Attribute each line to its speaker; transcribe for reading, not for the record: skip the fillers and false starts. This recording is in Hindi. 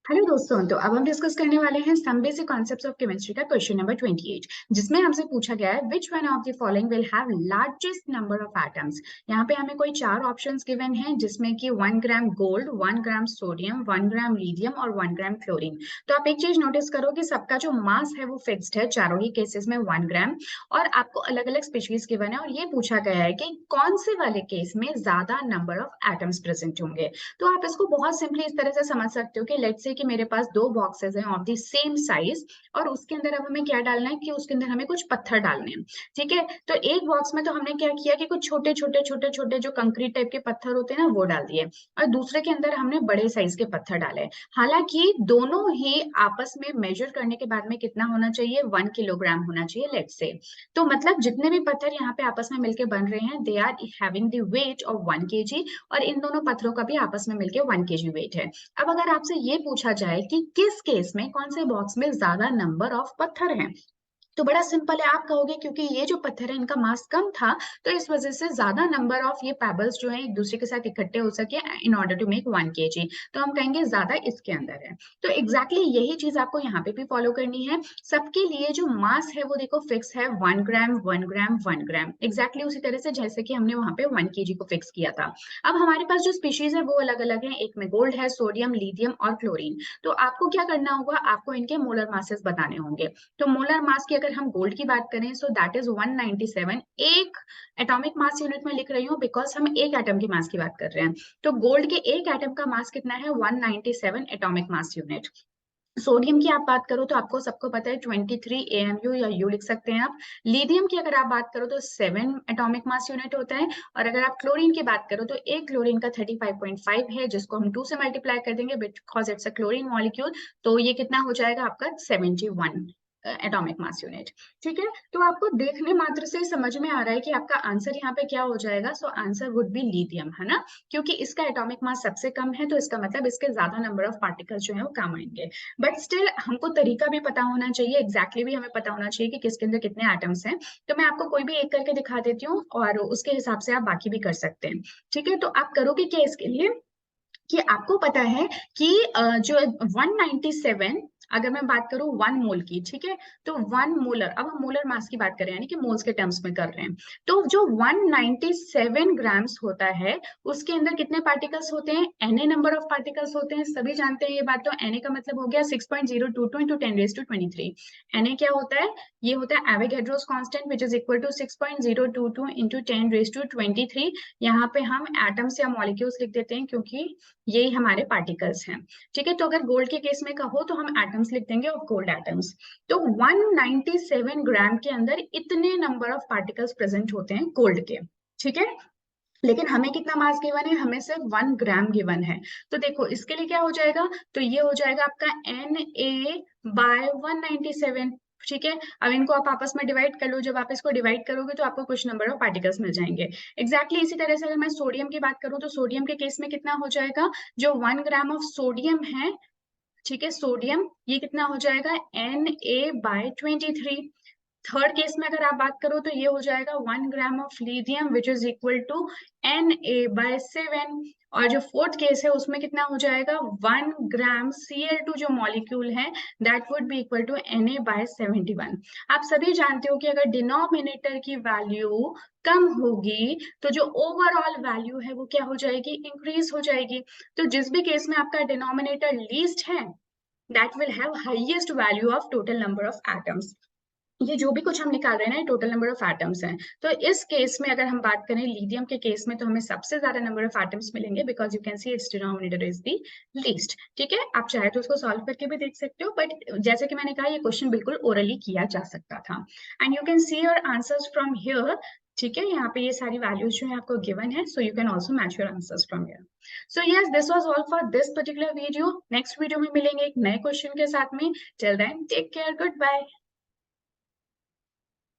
Speaker 1: हेलो दोस्तों, तो अब हम डिस्कस करने वाले हैं some basic concepts of chemistry का क्वेश्चन नंबर 28, जिसमें हमसे पूछा गया है which one of the following will have largest number of atoms. यहाँ पे हमें कोई चार ऑप्शंस गिवन हैं, जिसमें कि 1 ग्राम गोल्ड, 1 ग्राम सोडियम, 1 ग्राम लीथियम और 1 ग्राम क्लोरीन। तो आप एक चीज नोटिस करो कि सबका जो मास है वो फिक्स्ड है, चारों ही केसेस में 1 ग्राम। और आपको अलग अलग स्पीशीज गिवन है और ये पूछा गया है कि कौन से वाले केस में ज्यादा नंबर ऑफ एटम्स प्रेजेंट होंगे। तो आप इसको बहुत सिंपली इस तरह से समझ सकते हो कि लेट्स से कि मेरे पास दो बॉक्सेस हैं ऑफ द सेम साइज, और उसके अंदर अब हमें क्या डालना है कि उसके अंदर हमें कुछ पत्थर डालने हैं। ठीक है, तो एक बॉक्स में तो हमने क्या किया कि कुछ छोटे छोटे छोटे छोटे जो कंक्रीट टाइप के पत्थर होते हैं ना वो डाल दिए, और दूसरे के अंदर हमने बड़े साइज के पत्थर डाले। हालांकि दोनों ही आपस में मेजर करने के बाद में कितना होना चाहिए, 1 किलोग्राम होना चाहिए लेट्स से। तो मतलब जितने भी पत्थर यहाँ पे आपस में मिलके बन रहे हैं, they are having the weight of 1 kg, और इन दोनों पत्थरों का भी आपस में मिलके 1 kg वेट है। अब अगर आपसे ये पूछा जाए कि किस केस में कौन से बॉक्स में ज्यादा नंबर ऑफ पत्थर हैं, तो बड़ा सिंपल है। आप कहोगे क्योंकि ये जो पत्थर है इनका मास कम था, तो इस वजह से ज्यादा नंबर ऑफ ये पेबल्स जो है एक दूसरे के साथ इकट्ठे हो सके in order to make 1 kg। तो हम कहेंगे ज्यादा इसके अंदर है। तो एग्जैक्टली यही चीज आपको यहाँ पे भी फॉलो करनी है। सबके लिए जो मास है वो देखो फिक्स है, 1 ग्राम 1 ग्राम 1 ग्राम, एग्जैक्टली उसी तरह से जैसे कि हमने वहां पे 1 kg को फिक्स किया था। अब हमारे पास जो स्पीशीज है वो अलग अलग है, एक में गोल्ड है, सोडियम, लिथियम और क्लोरीन। तो आपको क्या करना होगा, आपको इनके मोलर मासेस बताने होंगे। तो मोलर मास की अगर हम गोल्ड की बात करें, सो दैट इज 197। एक एटॉमिक मास यूनिट में लिख रही हूँ बिकॉज हम एक एटम की मास की बात कर रहे हैं। तो गोल्ड के एक एटम का मास कितना है, 197 एटॉमिक मास यूनिट। सोडियम की आप बात करो तो आपको सबको पता है 23 AMU, या यू लिख सकते हैं आप। लिथियम की अगर आप बात करो तो 7 एटॉमिक मास यूनिट होता है। और अगर आप क्लोरीन की बात करो तो एक क्लोरीन का 35.5 है, जिसको हम 2 से मल्टीप्लाई कर देंगे because it's a chlorine molecule. तो ये कितना हो जाएगा आपका 71 एटॉमिक मास यूनिट। ठीक है, तो आपको देखने मात्र से समझ में आ रहा है कि आपका आंसर यहाँ पे क्या हो जाएगा। So answer would be lithium, है ना, क्योंकि इसका एटॉमिक मास सबसे कम है, तो इसका मतलब इसके ज्यादा नंबर ऑफ पार्टिकल्स जो है वो काम आएंगे। बट स्टिल हमको तरीका भी पता होना चाहिए, एग्जैक्टली भी हमें पता होना चाहिए कि किसके अंदर कितने एटम्स हैं। तो मैं आपको कोई भी एक करके दिखा देती हूँ और उसके हिसाब से आप बाकी भी कर सकते हैं। ठीक है, तो आप करोगे क्या इसके लिए कि आपको पता है कि जो 197, अगर मैं बात करूं 1 मोल की, ठीक है, तो 1 मोलर, अब हम मोलर मास की बात करें यानी कि मोल्स के टर्म्स में कर रहे हैं। तो जो 197 ग्राम्स होता है उसके अंदर कितने पार्टिकल्स होते हैं, Na नंबर ऑफ पार्टिकल्स होते हैं, सभी जानते हैं ये बात। तो Na का मतलब हो गया 6.022 इंटू 10⁻23। Na क्या होता है, ये होता है Avogadro's constant which is equal to 6.022 into 10⁻23। यहाँ पे हम एटम्स या मॉलिक्यूल्स लिख देते हैं क्योंकि यही हमारे पार्टिकल्स हैं। ठीक है, तो अगर गोल्ड के केस में कहो तो हम एटम्स लिख देंगे ऑफ गोल्ड एटम्स। तो 197 ग्राम के अंदर इतने नंबर ऑफ पार्टिकल्स प्रेजेंट होते हैं गोल्ड के। ठीक है, लेकिन हमें कितना मास गिवन है, हमें सिर्फ 1 ग्राम गिवन है। तो देखो इसके लिए क्या हो जाएगा, तो ये हो जाएगा आपका Na/197। ठीक है, अब इनको आप आपस में डिवाइड कर लो, जब आप इसको डिवाइड करोगे तो आपको कुछ नंबर ऑफ पार्टिकल्स मिल जाएंगे। एग्जैक्टली इसी तरह से अगर मैं सोडियम की बात करूं तो सोडियम के केस में कितना हो जाएगा, जो 1 ग्राम ऑफ सोडियम है, ठीक है, सोडियम, ये कितना हो जाएगा Na/23। थर्ड केस में अगर आप बात करो तो ये हो जाएगा 1 gram of lithium which is equal to Na/7। और जो फोर्थ केस है उसमें कितना हो जाएगा, 1 ग्राम Cl2 जो मॉलिक्यूल है, that would be equal to Na/71। आप सभी जानते हो कि अगर डिनोमिनेटर की वैल्यू कम होगी तो जो ओवरऑल वैल्यू है वो क्या हो जाएगी, इंक्रीज हो जाएगी। तो जिस भी केस में आपका डिनोमिनेटर लीस्ट है, that will have highest value of total number of atoms. ये जो भी कुछ हम निकाल रहे हैं ना, टोटल नंबर ऑफ एटम्स हैं। तो इस केस में अगर हम बात करें लिथियम के केस में, तो हमें सबसे ज्यादा नंबर ऑफ एटम्स मिलेंगे because you can see it's denominator is the least. ठीक है, आप चाहे तो उसको सॉल्व करके भी देख सकते हो, बट जैसे कि मैंने कहा ये क्वेश्चन बिल्कुल ओरली किया जा सकता था, and you can see your answers from here. ठीक है, यहाँ पे ये सारी वैल्यूज जो है आपको गिवन है, so you can also match your answers from here. So yes, this was all for this particular video. Next video में मिलेंगे एक नए क्वेश्चन के साथ में। Till then take care, good bye.